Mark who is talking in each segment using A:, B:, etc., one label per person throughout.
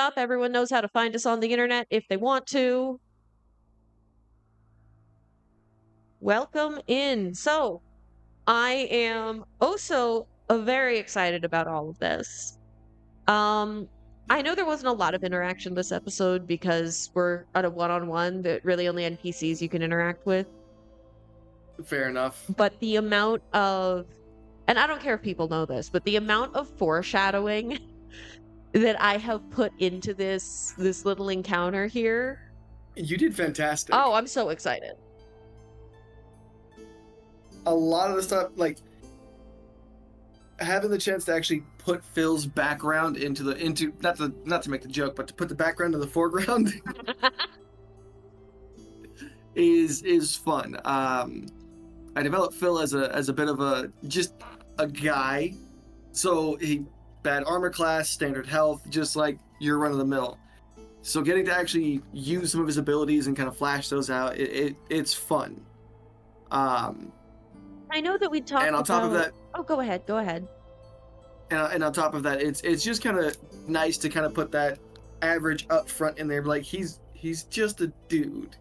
A: up. Everyone knows how to find us on the internet if they want to. Welcome in. So, I am also very excited about all of this. I know there wasn't a lot of interaction this episode because we're at a one-on-one that really only NPCs you can interact with.
B: Fair enough.
A: But the amount of, and I don't care if people know this, but the amount of foreshadowing that I have put into this little encounter here.
B: You did fantastic.
A: Oh, I'm so excited.
B: A lot of the stuff, like having the chance to actually put Phil's background into not to make the joke, but to put the background in the foreground is fun. I developed Phil as a bit of just a guy, so he bad armor class, standard health, just like your run of the mill. So getting to actually use some of his abilities and kind of flash those out, it's fun.
A: I know that we talked.
B: And on top of that,
A: go ahead.
B: And on top of that, it's just kind of nice to kind of put that average up front in there. Like he's just a dude.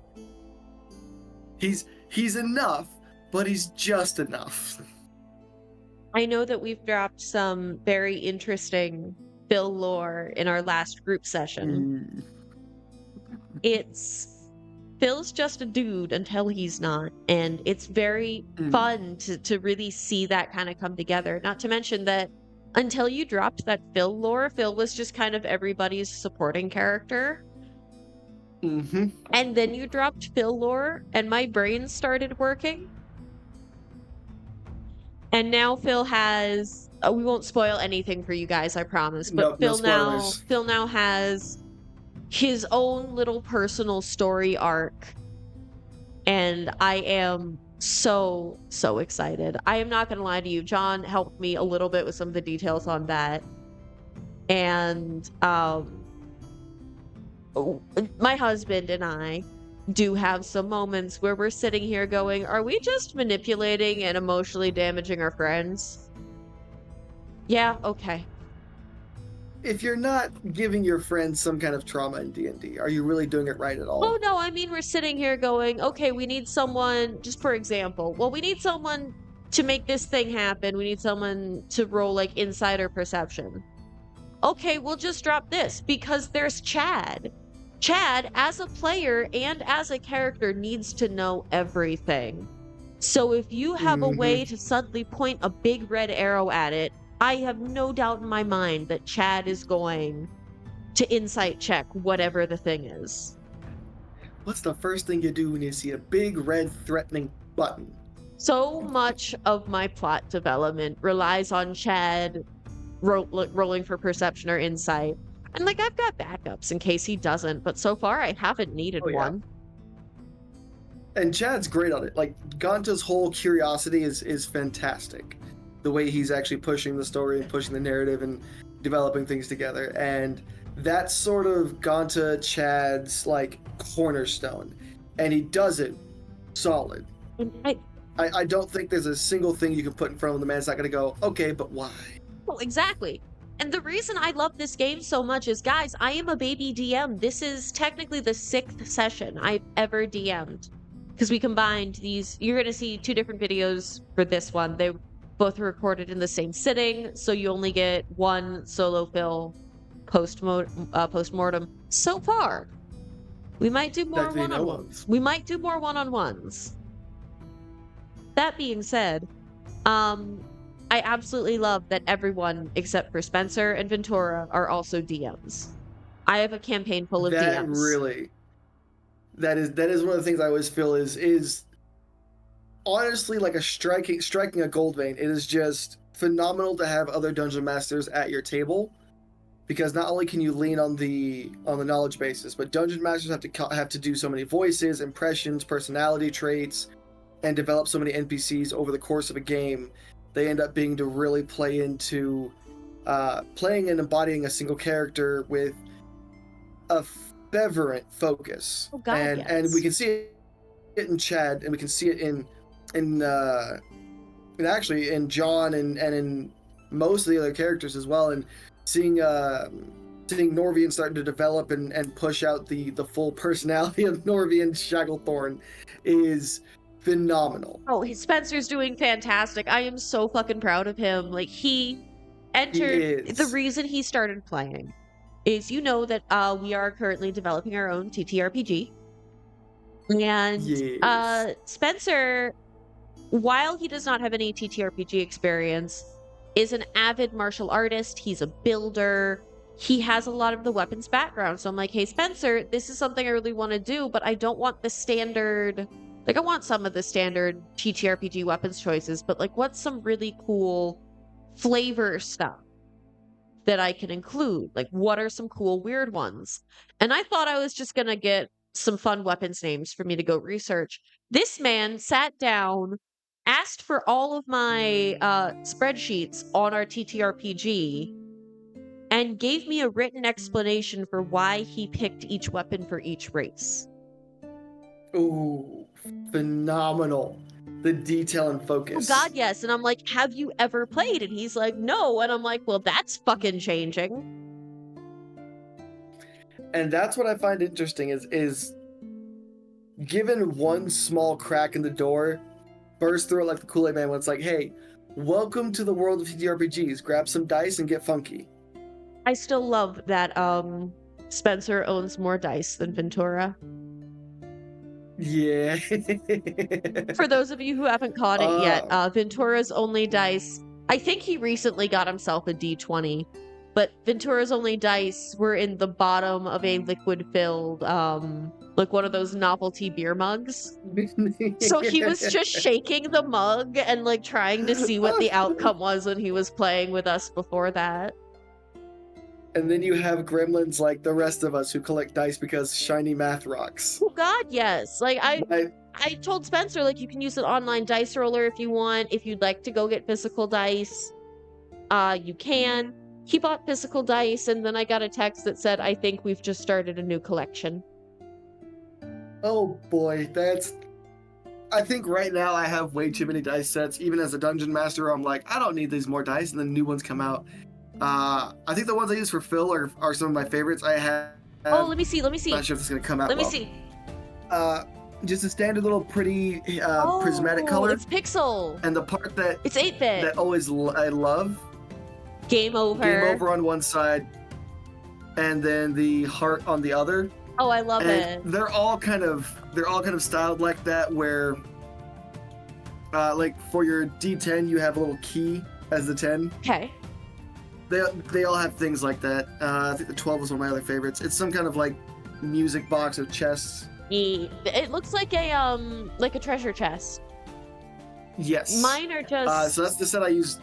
B: He's enough, but he's just enough.
A: I know that we've dropped some very interesting Phil lore in our last group session. Phil's just a dude until he's not, and it's very fun to really see that kind of come together. Not to mention that until you dropped that Phil lore, Phil was just kind of everybody's supporting character.
B: Mm-hmm.
A: And then you dropped Phil lore, and my brain started working. And now Phil has, we won't spoil anything for you guys, I promise, but Phil now has his own little personal story arc, and I am so excited. I am not gonna lie to you, John helped me a little bit with some of the details on that, and my husband and I do have some moments where we're sitting here going, are we just manipulating and emotionally damaging our friends? Yeah, okay.
B: If you're not giving your friends some kind of trauma in D&D, are you really doing it right at all?
A: Oh, no, I mean, we're sitting here going, okay, we need someone, just for example, well, we need someone to make this thing happen. We need someone to roll, like, insider perception. Okay, we'll just drop this, because there's Chad. Chad, as a player and as a character, needs to know everything. So if you have a way to suddenly point a big red arrow at it, I have no doubt in my mind that Chad is going to insight check whatever the thing is.
B: What's the first thing you do when you see a big red threatening button?
A: So much of my plot development relies on Chad rolling for perception or insight. And like, I've got backups in case he doesn't, but so far I haven't needed one.
B: And Chad's great on it. Like, Ganta's whole curiosity is fantastic. The way he's actually pushing the story and pushing the narrative and developing things together. And that's sort of Ganta Chad's, like, cornerstone. And he does it solid. I don't think there's a single thing you can put in front of the man that's not going to go, okay, but why?
A: Oh, exactly. And the reason I love this game so much is, guys, I am a baby DM. This is technically the 6th session I've ever DM'd. Because we combined these, you're going to see 2 different videos for this one. They both were recorded in the same sitting, so you only get one solo Phil post-mortem so far. We might do more one-on-ones. We might do more one-on-ones. That being said, I absolutely love that everyone except for Spencer and Ventura are also DMs. I have a campaign full of DMs.
B: That is one of the things I always feel is honestly like a striking a gold vein. It is just phenomenal to have other dungeon masters at your table, because not only can you lean on the knowledge basis, but dungeon masters have to do so many voices, impressions, personality traits, and develop so many NPCs over the course of a game. They end up being to really play into playing and embodying a single character with a fervent focus.
A: Oh, God,
B: and we can see it in Chad, and we can see it in actually in John and in most of the other characters as well. And seeing seeing Norvian starting to develop and push out the full personality of Norvian Shacklethorn is phenomenal.
A: Oh, Spencer's doing fantastic. I am so fucking proud of him. Like, he entered, the
B: is.
A: reason he started playing is, you know, that we are currently developing our own TTRPG. And
B: Yes.
A: Spencer, while he does not have any TTRPG experience, is an avid martial artist. He's a builder. He has a lot of the weapons background. So I'm like, hey, Spencer, this is something I really want to do, but I don't want the standard. Like, I want some of the standard TTRPG weapons choices, but like, what's some really cool flavor stuff that I can include? Like, what are some cool, weird ones? And I thought I was just going to get some fun weapons names for me to go research. This man sat down, asked for all of my spreadsheets on our TTRPG, and gave me a written explanation for why he picked each weapon for each race.
B: Ooh, phenomenal. The detail and
A: Oh,
B: focus.
A: God, yes. And I'm like, have you ever played? And he's like, no. And I'm like, well, that's fucking changing.
B: And that's what I find interesting is given one small crack in the door, burst through it like the Kool-Aid Man when it's like, hey, welcome to the world of TTRPGs. Grab some dice and get funky.
A: I still love that Spencer owns more dice than Ventura.
B: Yeah.
A: For those of you who haven't caught it yet, Ventura's only dice, I think he recently got himself a D20, but Ventura's only dice were in the bottom of a liquid-filled, like one of those novelty beer mugs. So he was just shaking the mug and like trying to see what the outcome was when he was playing with us before that.
B: And then you have gremlins like the rest of us who collect dice because shiny math rocks.
A: Oh God, yes. Like I told Spencer, like, you can use an online dice roller if you want. If you'd like to go get physical dice, you can. He bought physical dice, and then I got a text that said, I think we've just started a new collection.
B: Oh boy, I think right now I have way too many dice sets. Even as a dungeon master, I'm like, I don't need these more dice, and then new ones come out. I think the ones I use for Phil are some of my favorites. I have.
A: Oh, let me see.
B: Not sure if it's gonna come out.
A: Let me see.
B: Just a standard little pretty prismatic color.
A: It's pixel.
B: And the part that
A: it's 8-bit.
B: That always I love.
A: Game over.
B: Game over on one side, and then the heart on the other.
A: Oh, I love it.
B: They're all kind of styled like that, where like for your D10 you have a little key as the 10.
A: Okay.
B: They all have things like that. I think the 12 was one of my other favorites. It's some kind of like music box of chests.
A: It looks like a treasure chest.
B: Yes.
A: Mine are just.
B: So that's the set I use.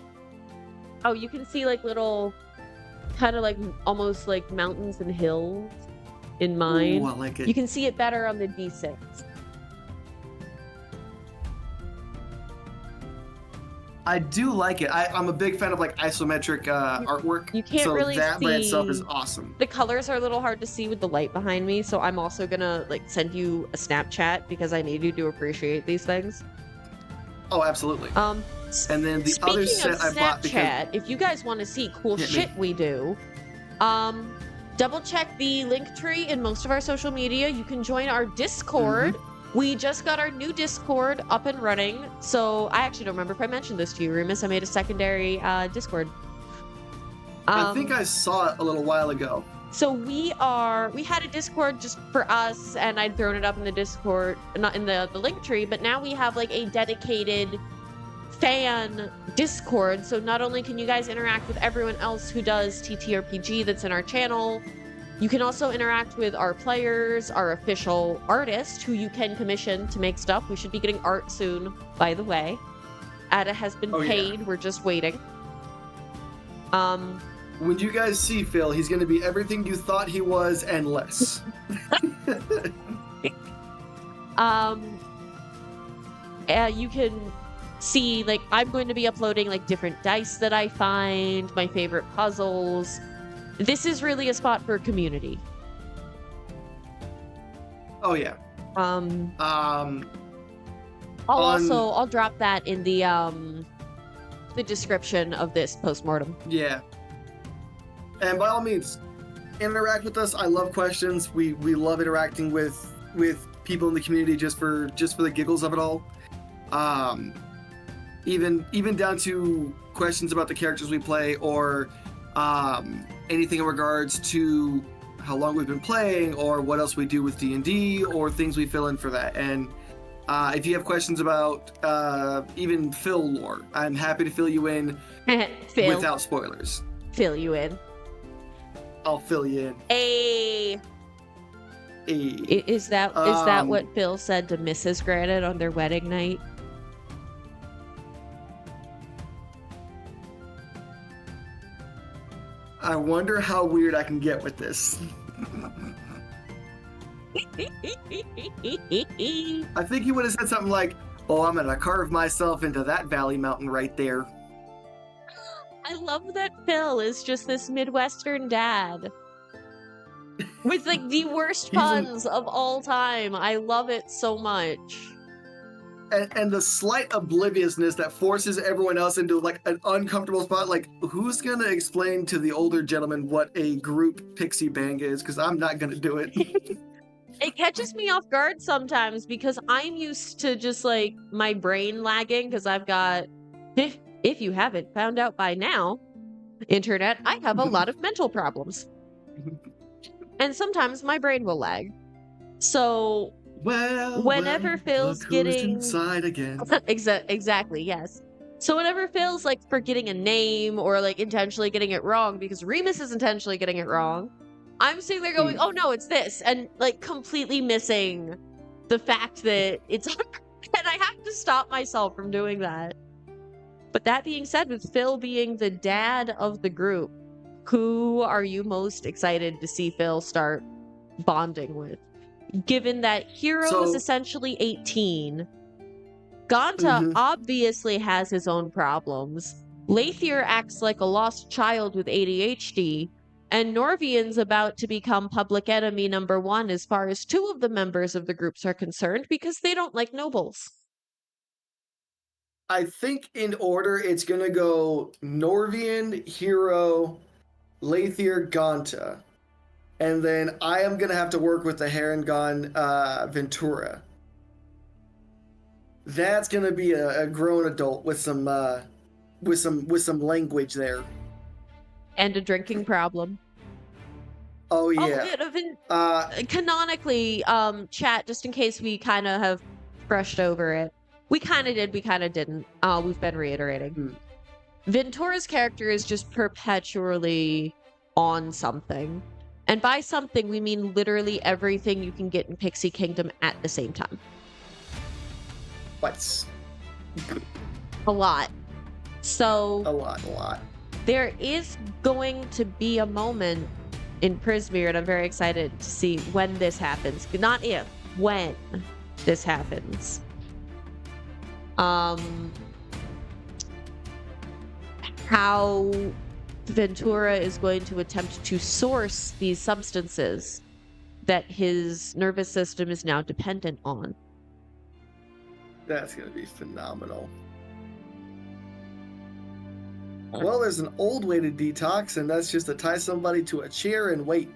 A: Oh, you can see like little, kind of like almost like mountains and hills in mine.
B: Ooh, I like it.
A: You can see it better on the D6.
B: I do like it. I'm a big fan of like isometric artwork.
A: You can't really see.
B: That by itself is awesome.
A: The colors are a little hard to see with the light behind me, so I'm also gonna like send you a Snapchat because I need you to approciate these things.
B: Oh, absolutely. And then the other set I bought because
A: if you guys want to see cool shit we do, double check the link tree in most of our social media. You can join our Discord. Mm-hmm. We just got our new Discord up and running. So I actually don't remember if I mentioned this to you, Remus. I made a secondary Discord.
B: I think I saw it a little while ago.
A: So we had a Discord just for us, and I'd thrown it up in the Discord, not in the link tree, but now we have like a dedicated fan Discord. So not only can you guys interact with everyone else who does TTRPG that's in our channel, you can also interact with our players, our official artist, who you can commission to make stuff. We should be getting art soon, by the way. Ada has been paid. Yeah. We're just waiting.
B: When you guys see Phil, he's going to be everything you thought he was and less.
A: You can see, like, I'm going to be uploading, like, different dice that I find, my favorite puzzles. This is really a spot for community.
B: Oh yeah.
A: I'll drop that in the description of this post-mortem.
B: Yeah. And by all means, interact with us. I love questions. We love interacting with people in the community just for the giggles of it all. Even down to questions about the characters we play, or anything in regards to how long we've been playing, or what else we do with D&D, or things we fill in for that. And if you have questions about even Phil lore, I'm happy to fill you in without spoilers.
A: Fill you in.
B: I'll fill you in.
A: Is that what Phil said to Mrs. Granite on their wedding night?
B: I wonder how weird I can get with this. I think he would have said something like, "Oh, I'm gonna carve myself into that valley mountain right there."
A: I love that Phil is just this Midwestern dad with like the worst puns of all time. I love it so much.
B: And the slight obliviousness that forces everyone else into like an uncomfortable spot. Like, who's gonna explain to the older gentleman what a group pixie bang is? Because I'm not gonna do it.
A: It catches me off guard sometimes because I'm used to just like my brain lagging because I've got, if you haven't found out by now, internet, I have a lot of mental problems. And sometimes my brain will lag. So whenever Phil's getting
B: inside again.
A: Exactly, yes. So whenever Phil's like forgetting a name or like intentionally getting it wrong, because Remus is intentionally getting it wrong, I'm sitting there going, "Oh no, it's this," and like completely missing the fact that it's and I have to stop myself from doing that. But that being said, with Phil being the dad of the group, who are you most excited to see Phil start bonding with? Given that Hero is essentially 18, Ganta obviously has his own problems, Lathier acts like a lost child with ADHD, and Norvian's about to become public enemy number 1 as far as 2 of the members of the groups are concerned because they don't like nobles.
B: I think in order it's gonna go Norvian, Hero, Lathier, Ganta. And then I am gonna have to work with the Harengon Ventura. That's gonna be a grown adult with some language there.
A: And a drinking problem.
B: Oh yeah.
A: Canonically, chat, just in case we kind of have brushed over it. We kind of did, we kind of didn't. We've been reiterating. Ventura's character is just perpetually on something. And by something, we mean literally everything you can get in Pixie Kingdom at the same time.
B: What?
A: A lot. So...
B: A lot.
A: There is going to be a moment in Prismere, and I'm very excited to see when this happens. Not if, when this happens. How Ventura is going to attempt to source these substances that his nervous system is now dependent on.
B: That's going to be phenomenal. Well, there's an old way to detox, and that's just to tie somebody to a chair and wait.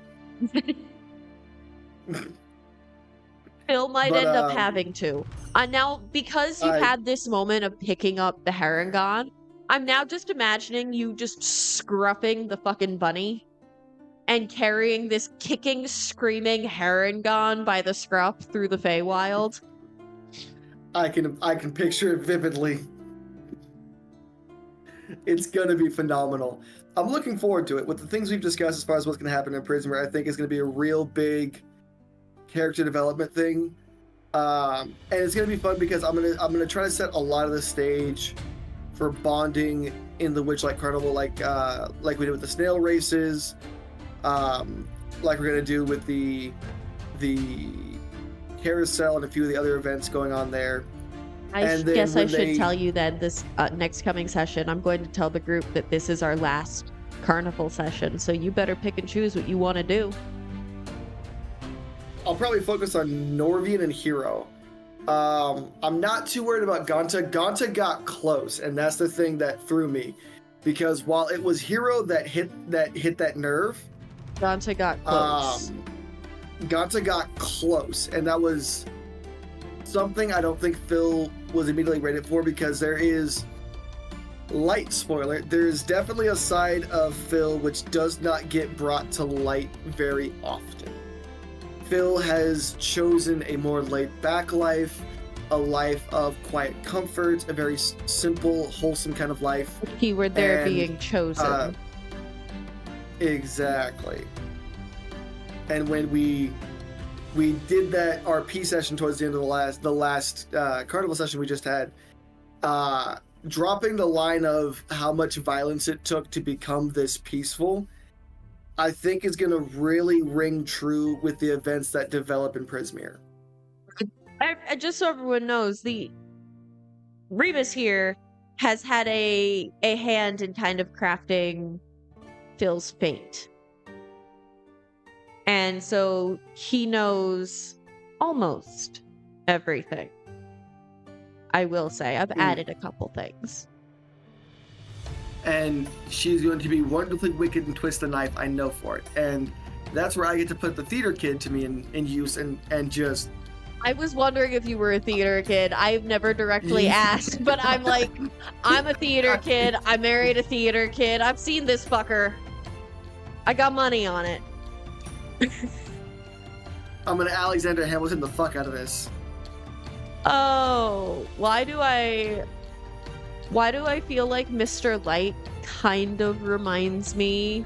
A: Phil might end up having to. Now, because you've had this moment of picking up the Harengon, I'm now just imagining you just scruffing the fucking bunny and carrying this kicking, screaming Harengon by the scruff through the Feywild.
B: I can picture it vividly. It's gonna be phenomenal. I'm looking forward to it. With the things we've discussed as far as what's gonna happen in Prismere, I think it's gonna be a real big character development thing, and it's gonna be fun because I'm gonna try to set a lot of the stage for bonding in the Witchlight Carnival, like we did with the snail races, like we're gonna do with the carousel and a few of the other events going on there.
A: I guess I should tell you that this next coming session, I'm going to tell the group that this is our last carnival session, so you better pick and choose what you want to do.
B: I'll probably focus on Norvian and Hero. I'm not too worried about Ganta. Ganta got close, and that's the thing that threw me, because while it was Hero that hit that nerve,
A: Dante got close.
B: Ganta got close, and that was something I don't think Phil was immediately rated for, because there is, light spoiler, there is definitely a side of Phil which does not get brought to light very often. Phil has chosen a more laid-back life, a life of quiet comfort, a very simple, wholesome kind of life.
A: Keyword there being chosen.
B: Exactly. And when we did that RP session towards the end of the last carnival session we just had, dropping the line of how much violence it took to become this peaceful, I think is going to really ring true with the events that develop in Prismere.
A: Just so everyone knows, the Rebus here has had a hand in kind of crafting Phil's fate. And so he knows almost everything. I will say, I've added a couple things.
B: And she's going to be wonderfully wicked and twist the knife, I know for it. And that's where I get to put the theater kid to me in use and just...
A: I was wondering if you were a theater kid. I've never directly asked, but I'm like, I'm a theater kid. I married a theater kid. I've seen this fucker. I got money on it.
B: I'm gonna Alexander Hamilton the fuck out of this.
A: Oh, why do I feel like Mr. Light kind of reminds me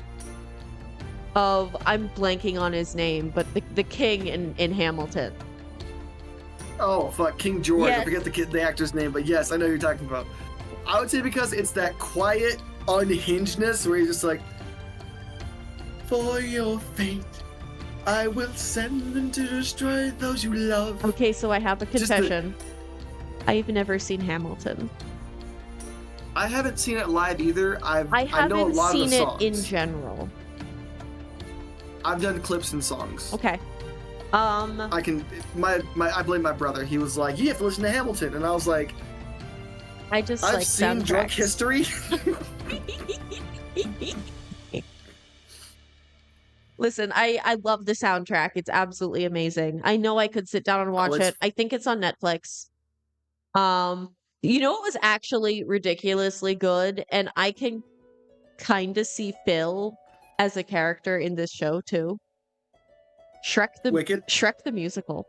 A: of, I'm blanking on his name, but the king in Hamilton.
B: Oh fuck, King George.
A: Yes.
B: I forget the actor's name, but yes, I know who you're talking about. I would say because it's that quiet unhingedness where he's just like, for your fate, I will send them to destroy those you love.
A: Okay, so I have a confession. I've never seen Hamilton.
B: I haven't seen it live either. I know a
A: haven't
B: lot of
A: seen
B: the
A: it
B: songs.
A: in general.
B: I've done clips and songs.
A: Okay.
B: I can. I blame my brother. He was like, "You have to listen to Hamilton," and I was like,
A: I've
B: seen Drunk History."
A: Listen, I love the soundtrack. It's absolutely amazing. I know I could sit down and watch it. I think it's on Netflix. You know what was actually ridiculously good, and I can kind of see Phil as a character in this show too. Shrek the musical.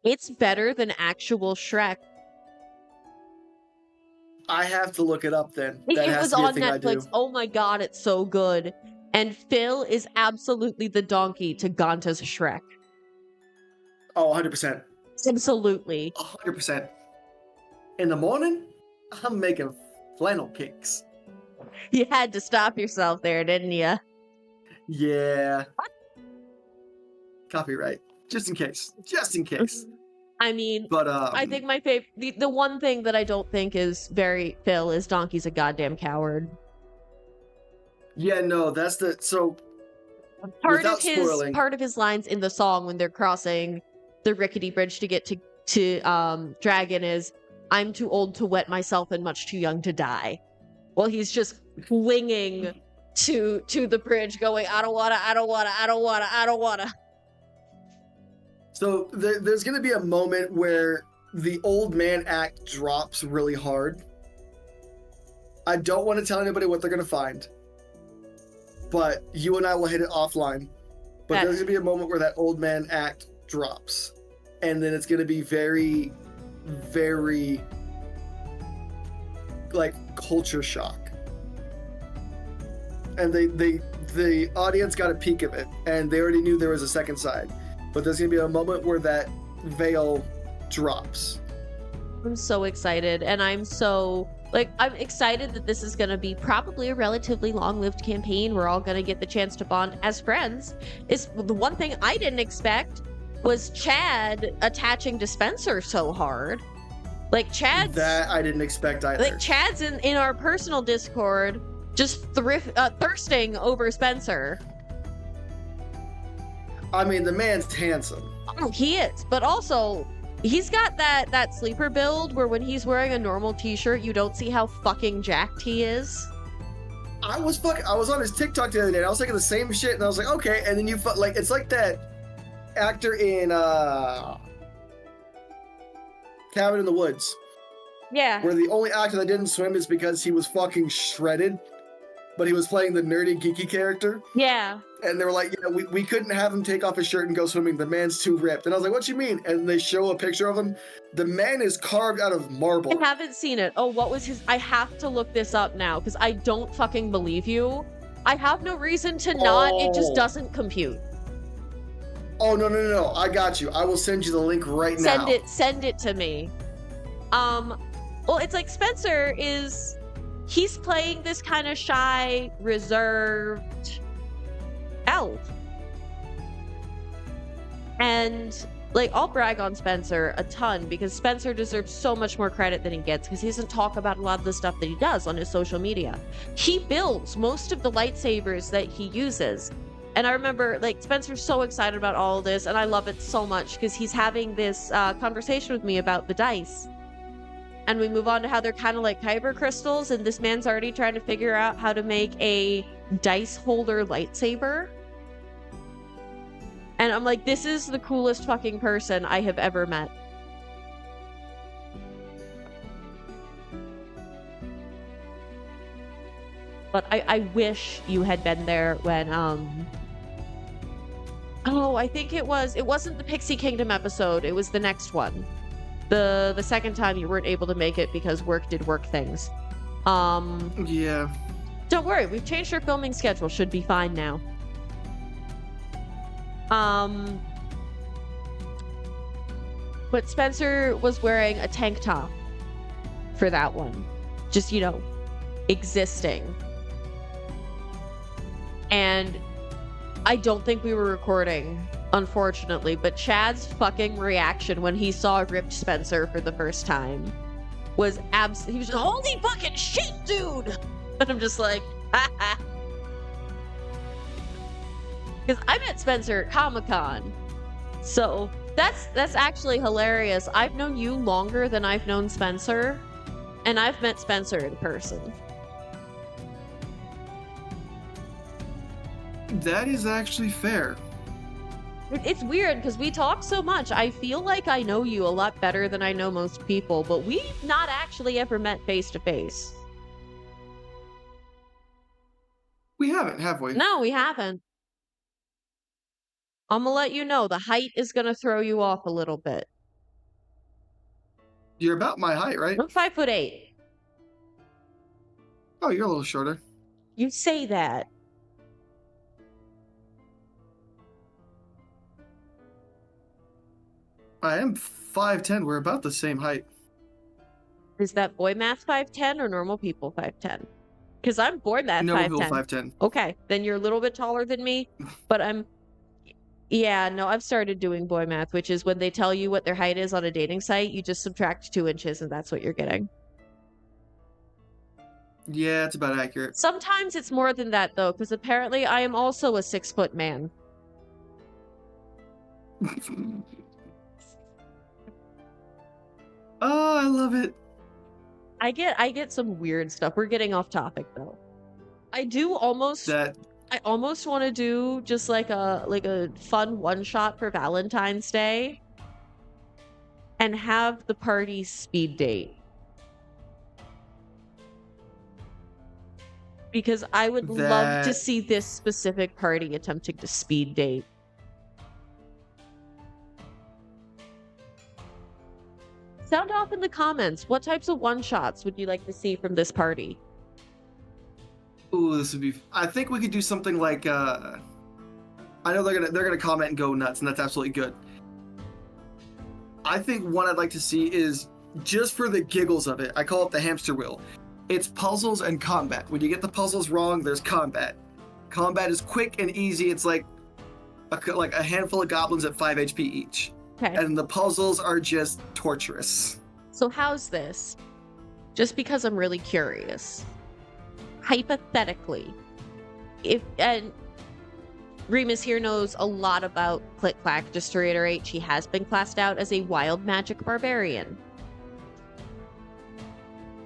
A: It's better than actual Shrek.
B: I have to look it up then.
A: It was on Netflix. Oh my god, it's so good. And Phil is absolutely the donkey to Ganta's Shrek.
B: Oh, 100%.
A: Absolutely.
B: 100%. In the morning, I'm making flannel cakes.
A: You had to stop yourself there, didn't you?
B: Yeah. Copyright. Just in case. Just in case.
A: I mean,
B: but
A: I think my favorite, the one thing that I don't think is very Phil is Donkey's a goddamn coward.
B: Yeah, no, that's the, so
A: part of his lines in the song when they're crossing the rickety bridge to get to Dragon is, "I'm too old to wet myself and much too young to die." Well, he's just clinging to the bridge going, I don't wanna.
B: So there's going to be a moment where the old man act drops really hard. I don't want to tell anybody what they're going to find, but you and I will hit it offline. But there's going to be a moment where that old man act drops, and then it's going to be very, very like culture shock. And the audience got a peek of it, and they already knew there was a second side. But there's going to be a moment where that veil drops.
A: I'm so excited, and I'm excited that this is going to be probably a relatively long-lived campaign. We're all going to get the chance to bond as friends. Is the one thing I didn't expect was Chad attaching to Spencer so hard. Like Chad's...
B: That I didn't expect either.
A: Like Chad's in our personal Discord just thirsting over Spencer.
B: I mean, the man's handsome.
A: Oh, he is. But also, he's got that sleeper build where when he's wearing a normal t-shirt, you don't see how fucking jacked he is.
B: I was on his TikTok the other day, and I was thinking the same shit, and I was like, okay. And then like, it's like that actor in Cabin in the Woods,
A: Yeah.
B: where the only actor that didn't swim is because he was fucking shredded, but he was playing the nerdy, geeky character.
A: Yeah.
B: And they were like, you know, we couldn't have him take off his shirt and go swimming. The man's too ripped. And I was like, what you mean? And they show a picture of him. The man is carved out of marble.
A: I haven't seen it. Oh, what was his? I have to look this up now because I don't fucking believe you. I have no reason to not. It just doesn't compute.
B: Oh, no. I got you. I will send you the link right now.
A: Send it to me. Well, it's like Spencer he's playing this kind of shy, reserved elf. And like, I'll brag on Spencer a ton because Spencer deserves so much more credit than he gets because he doesn't talk about a lot of the stuff that he does on his social media. He builds most of the lightsabers that he uses. And I remember, like, Spencer's so excited about all of this, and I love it so much because he's having this conversation with me about the dice. And we move on to how they're kind of like kyber crystals, and this man's already trying to figure out how to make a dice holder lightsaber. And I'm like, this is the coolest fucking person I have ever met. But I wish you had been there when, oh, I think it wasn't the Pixie Kingdom episode, it was the next one. The second time you weren't able to make it because work did work things.
B: Yeah.
A: Don't worry, we've changed our filming schedule. Should be fine now. But Spencer was wearing a tank top for that one. Just, you know, existing. And I don't think we were recording, unfortunately, but Chad's fucking reaction when he saw ripped Spencer for the first time was he was just, holy fucking shit, dude! And I'm just like, ha ha. Because I met Spencer at Comic-Con. So that's actually hilarious. I've known you longer than I've known Spencer, and I've met Spencer in person.
B: That is actually fair.
A: It's weird because we talk so much. I feel like I know you a lot better than I know most people, but we've not actually ever met face to face.
B: We haven't, have we?
A: No, we haven't. I'm gonna let you know, the height is gonna throw you off a little bit.
B: You're about my height, right?
A: I'm 5'8".
B: Oh, you're a little shorter.
A: You say that.
B: I am 5'10". We're about the same height.
A: Is that boy math 5'10" or normal people 5'10"? Because I'm boy math 5'10".
B: Normal people 5'10".
A: Okay, then you're a little bit taller than me, but yeah, no, I've started doing boy math, which is when they tell you what their height is on a dating site, you just subtract 2 inches and that's what you're getting.
B: Yeah, it's about accurate.
A: Sometimes it's more than that, though, because apparently I am also a 6-foot man.
B: Oh, I love it.
A: I get some weird stuff. We're getting off topic, though. I almost want to do just like a fun one-shot for Valentine's Day and have the party speed date. Because I would love to see this specific party attempting to speed date. Sound off in the comments. What types of one-shots would you like to see from this party?
B: Ooh, this would be... I think we could do something like... I know they're gonna comment and go nuts, and that's absolutely good. I think one I'd like to see is, just for the giggles of it, I call it the hamster wheel. It's puzzles and combat. When you get the puzzles wrong, there's combat. Combat is quick and easy. It's like a handful of goblins at 5 HP each.
A: Okay.
B: And the puzzles are just torturous.
A: So how's this? Just because I'm really curious. Hypothetically, and Remus here knows a lot about Click Clack. Just to reiterate, she has been classed out as a wild magic barbarian.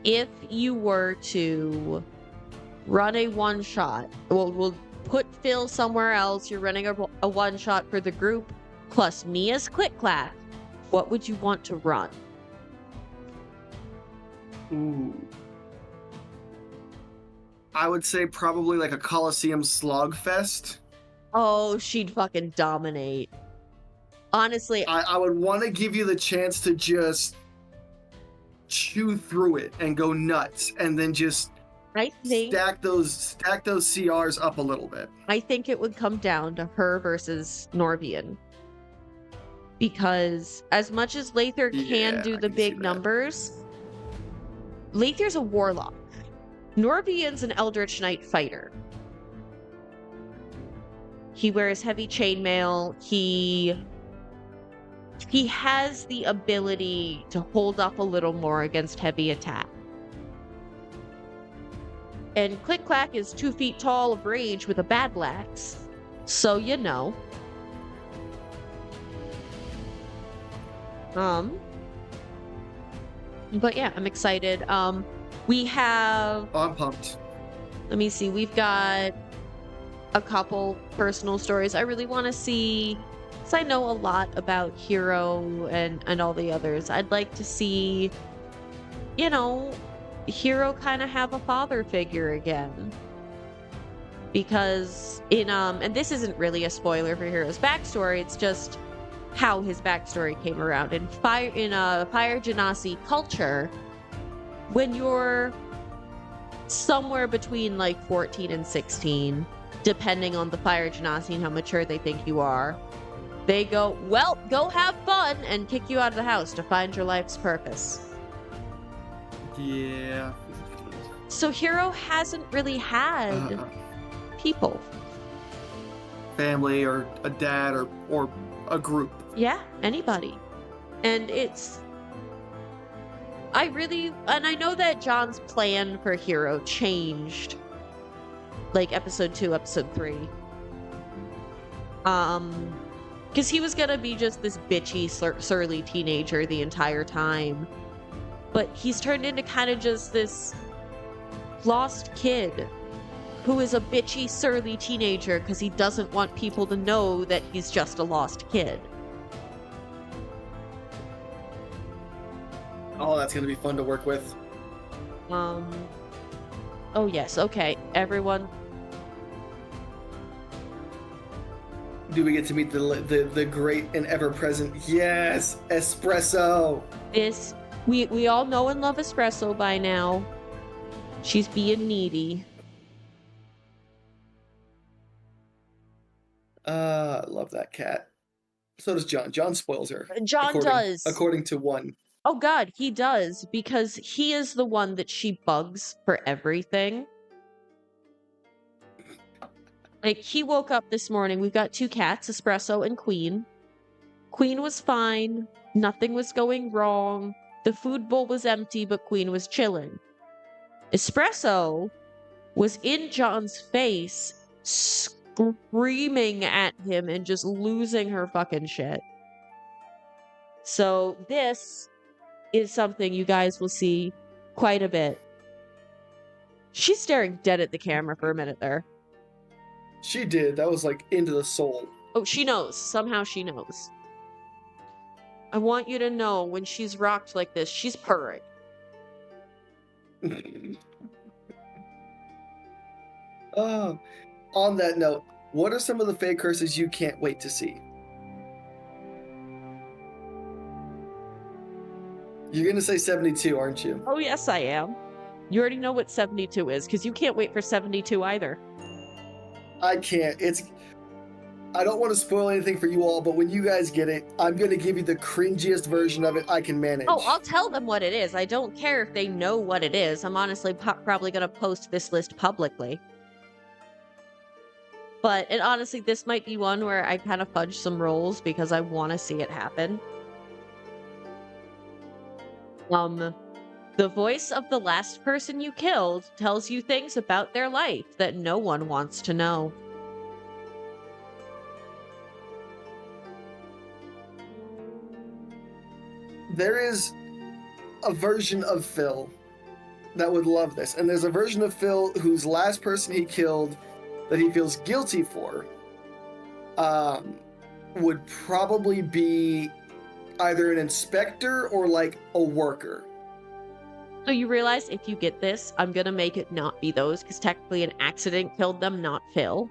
A: If you were to Run a one-shot. We'll put Phil somewhere else. You're running a one-shot for the group, plus me as Click-Clack. What would you want to run?
B: Ooh. I would say probably like a Coliseum slogfest.
A: Oh, she'd fucking dominate. Honestly,
B: I would want to give you the chance to just chew through it and go nuts, and then just
A: I think
B: stack those CRs up a little bit.
A: I think it would come down to her versus Norvian. Because as much as Lather can do the big numbers, Lather's a warlock. Norvian's an Eldritch Knight fighter. He wears heavy chainmail. He has the ability to hold up a little more against heavy attack. And Click-Clack is 2 feet tall of rage with a battle axe. So you know. But yeah, I'm excited. We have...
B: Oh, I'm pumped.
A: Let me see. We've got a couple personal stories. I really want to see... Because I know a lot about Hero and all the others. I'd like to see, you know, Hero kind of have a father figure again. Because in... And this isn't really a spoiler for Hero's backstory. It's just how his backstory came around. In Fire Genasi culture, when you're somewhere between like 14 and 16, depending on the Fire Genasi and how mature they think you are, they go, well, go have fun, and kick you out of the house to find your life's purpose.
B: Yeah.
A: So Hero hasn't really had people.
B: Family or a dad or a group.
A: Yeah, anybody. And I know that John's plan for Hero changed like episode 2, episode 3. Because he was gonna be just this bitchy, surly teenager the entire time. But he's turned into kind of just this lost kid who is a bitchy, surly teenager because he doesn't want people to know that he's just a lost kid.
B: Oh, that's gonna be fun to work with.
A: Oh yes, okay, everyone.
B: Do we get to meet the great and ever-present, yes, Espresso?
A: We all know and love Espresso by now. She's being needy.
B: I love that cat. So does John. John spoils her.
A: John does.
B: According to one.
A: Oh god, he does, because he is the one that she bugs for everything. Like, he woke up this morning, we've got 2 cats, Espresso and Queen. Queen was fine, nothing was going wrong, the food bowl was empty, but Queen was chilling. Espresso was in John's face, screaming at him and just losing her fucking shit. So this is something you guys will see quite a bit. She's staring dead at the camera for a minute there.
B: She did. That was like into the soul.
A: Oh, she knows. Somehow she knows. I want you to know when she's rocked like this, she's purring.
B: Oh, on that note, what are some of the fake curses you can't wait to see? You're going to say 72, aren't you?
A: Oh, yes, I am. You already know what 72 is, because you can't wait for 72 either.
B: I can't. I don't want to spoil anything for you all, but when you guys get it, I'm going to give you the cringiest version of it I can manage.
A: Oh, I'll tell them what it is. I don't care if they know what it is. I'm honestly probably going to post this list publicly. And honestly, this might be one where I kind of fudge some rolls because I want to see it happen. The voice of the last person you killed tells you things about their life that no one wants to know.
B: There is a version of Phil that would love this. And there's a version of Phil whose last person he killed that he feels guilty for would probably be either an inspector or like a worker.
A: So you realize if you get this, I'm gonna make it not be those, because technically an accident killed them, not Phil.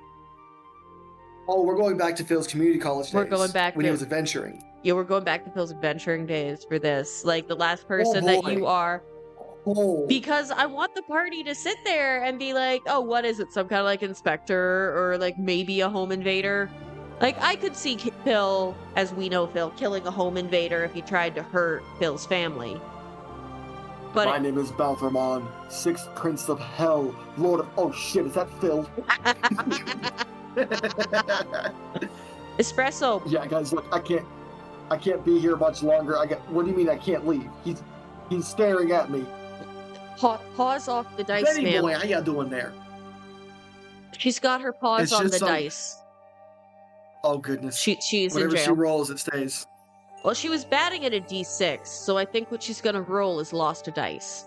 B: Oh, we're going back to Phil's community college days.
A: We're going back
B: when
A: to-
B: he was adventuring.
A: Yeah, we're going back to Phil's adventuring days for this. Like the last person that you are.
B: Oh.
A: Because I want the party to sit there and be like, oh, what is it? Some kind of like inspector or like maybe a home invader. Like I could see Phil, as we know Phil, killing a home invader if he tried to hurt Phil's family. But
B: My name is Balthamon, 6th Prince of Hell, Lord of... Oh shit, is that Phil?
A: Espresso.
B: Yeah, guys, look, I can't be here much longer. What do you mean I can't leave? He's staring at me.
A: Paws off the dice,
B: Betty
A: ma'am.
B: boy, how you doing there?
A: She's got her paws on the dice.
B: Oh goodness.
A: She's
B: Whatever
A: in jail.
B: she rolls, it stays.
A: Well, she was batting at a d6, so I think what she's gonna roll is lost a dice.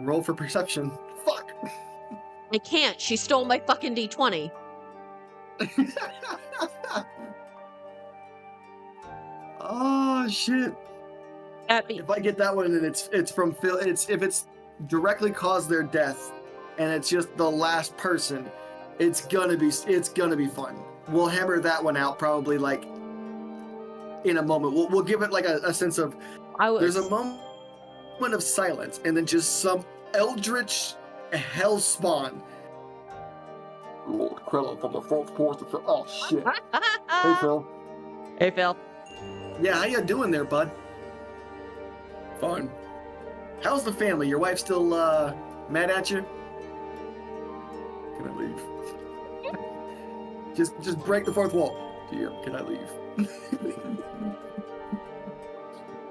B: Roll for perception. Fuck.
A: I can't. She stole my fucking d20.
B: Oh shit. If I get that one and it's from Phil, if it's directly caused their death and it's just the last person, it's gonna be fun. We'll hammer that one out probably like in a moment. We'll give it like a sense of there's a moment of silence and then just some eldritch hell spawn. Lord Krillin from the fourth quarter. Oh shit. Hey Phil.
A: Hey Phil.
B: Yeah, how you doing there, bud? Fun. How's the family? Your wife still mad at you? Can I leave? just break the fourth wall. Dear, can I leave?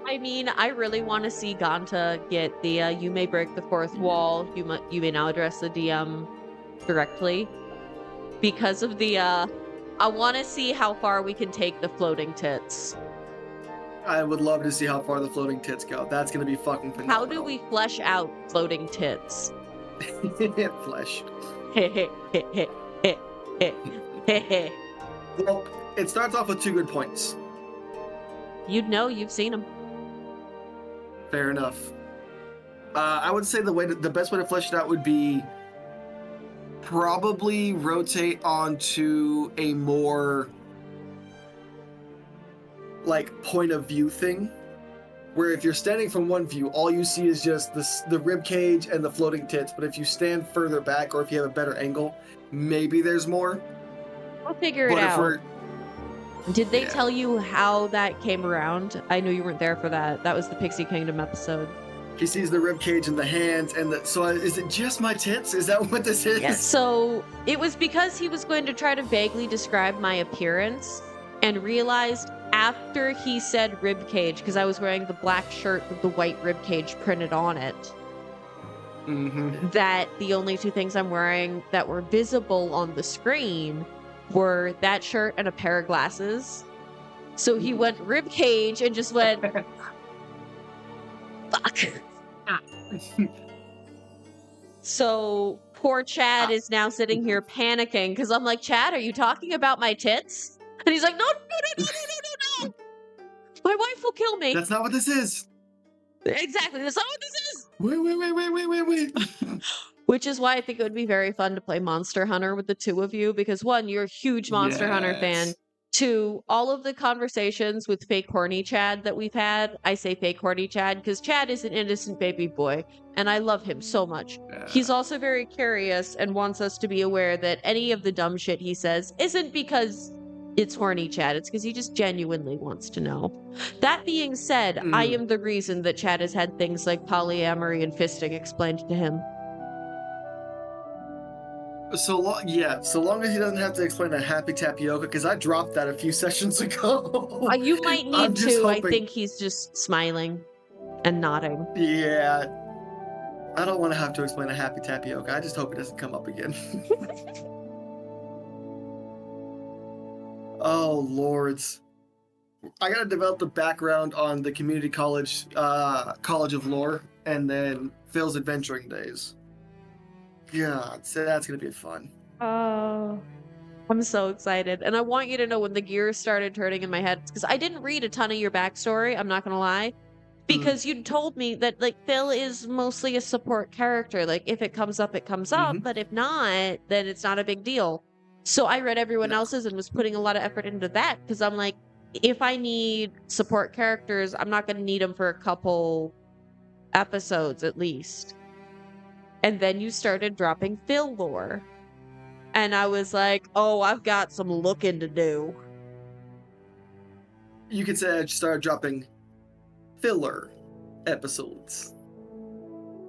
A: I mean, I really want to see Ganta get the you may break the fourth wall. You may now address the DM directly. Because of the I want to see how far we can take the floating tits.
B: I would love to see how far the floating tits go. That's gonna be fucking phenomenal.
A: How do we flesh out floating tits?
B: Flesh.
A: Well,
B: Well, it starts off with 2 good points.
A: you'd know, you've seen them.
B: Fair enough. I would say the best way to flesh it out would be probably rotate onto a more like point of view thing, where if you're standing from one view, all you see is just the rib cage and the floating tits. But if you stand further back, or if you have a better angle, maybe there's more.
A: We'll figure it out. Did they
B: Yeah.
A: tell you how that came around? I know you weren't there for that. That was the Pixie Kingdom episode.
B: He sees the rib cage and the hands, and so is it just my tits? Is that what this is?
A: Yeah, so it was because he was going to try to vaguely describe my appearance and realized after he said rib cage, because I was wearing the black shirt with the white rib cage printed on it, that the only 2 things I'm wearing that were visible on the screen were that shirt and a pair of glasses. So he went rib cage and just went, fuck. So poor Chad is now sitting here panicking because I'm like, Chad, are you talking about my tits? And he's like, no. My wife will kill me.
B: That's not what this is.
A: Exactly. That's not what this is.
B: Wait.
A: Which is why I think it would be very fun to play Monster Hunter with the 2 of you, because 1, you're a huge Monster Hunter fan. 2, all of the conversations with fake horny Chad that we've had, I say fake horny Chad because Chad is an innocent baby boy, and I love him so much.
B: Yeah.
A: He's also very curious and wants us to be aware that any of the dumb shit he says isn't because it's horny Chad, it's because he just genuinely wants to know. That being said, I am the reason that Chad has had things like polyamory and fisting explained to him.
B: So long as he doesn't have to explain a happy tapioca, because I dropped that a few sessions ago.
A: You might need to.
B: hoping.
A: I think he's just smiling and nodding.
B: Yeah. I don't want to have to explain a happy tapioca. I just hope it doesn't come up again. Oh, lords. I gotta develop the background on the community college, College of Lore, and then Phil's adventuring days. God, so that's gonna be fun.
A: Oh, I'm so excited. And I want you to know when the gears started turning in my head, because I didn't read a ton of your backstory, I'm not gonna lie.
B: Mm.
A: Because you told me that like Phil is mostly a support character. Like if it comes up, it comes up,
B: Mm-hmm.
A: but if not, then it's not a big deal. So I read everyone
B: No.
A: else's and was putting a lot of effort into that because I'm like, if I need support characters, I'm not going to need them for a couple episodes at least. And then you started dropping Phil lore. And I was like, oh, I've got some looking to do.
B: You could say I started dropping filler episodes.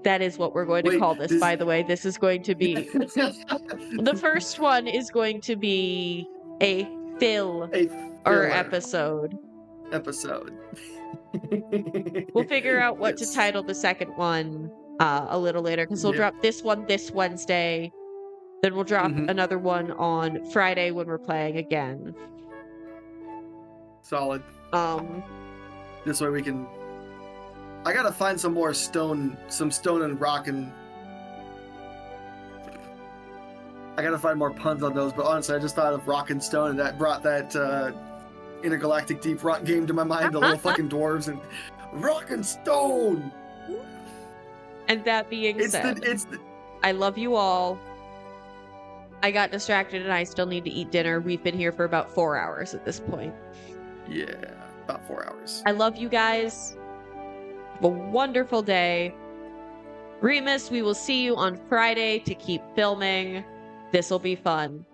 A: That is what we're going to
B: Wait,
A: call this, by the way. This is going to be the first one is going to be a fill
B: a
A: or
B: filler
A: episode.
B: episode.
A: We'll figure out what to
B: Yes.
A: title the second one a little later because we'll
B: Yep.
A: drop this one this Wednesday. Then we'll drop
B: Mhm.
A: another one on Friday when we're playing again.
B: Solid. This way we can. I gotta find some more stone and rock, and I gotta find more puns on those. But honestly, I just thought of rock and stone, and that brought that intergalactic deep rock game to my mind. The little fucking dwarves and rock and stone.
A: And that being said,
B: it's the
A: I love you all. I got distracted and I still need to eat dinner. We've been here for about 4 hours at this point.
B: Yeah, about 4 hours.
A: I love you guys. Have a wonderful day. Remus, we will see you on Friday to keep filming. This will be fun.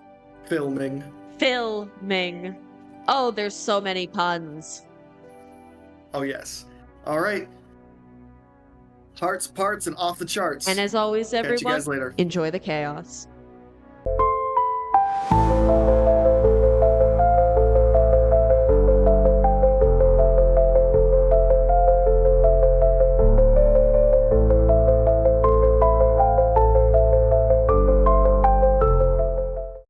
B: Filming.
A: Oh, there's so many puns.
B: Oh, yes. All right. Hearts, parts, and off the charts.
A: And as always,
B: Catch you
A: everyone,
B: guys later.
A: enjoy the chaos.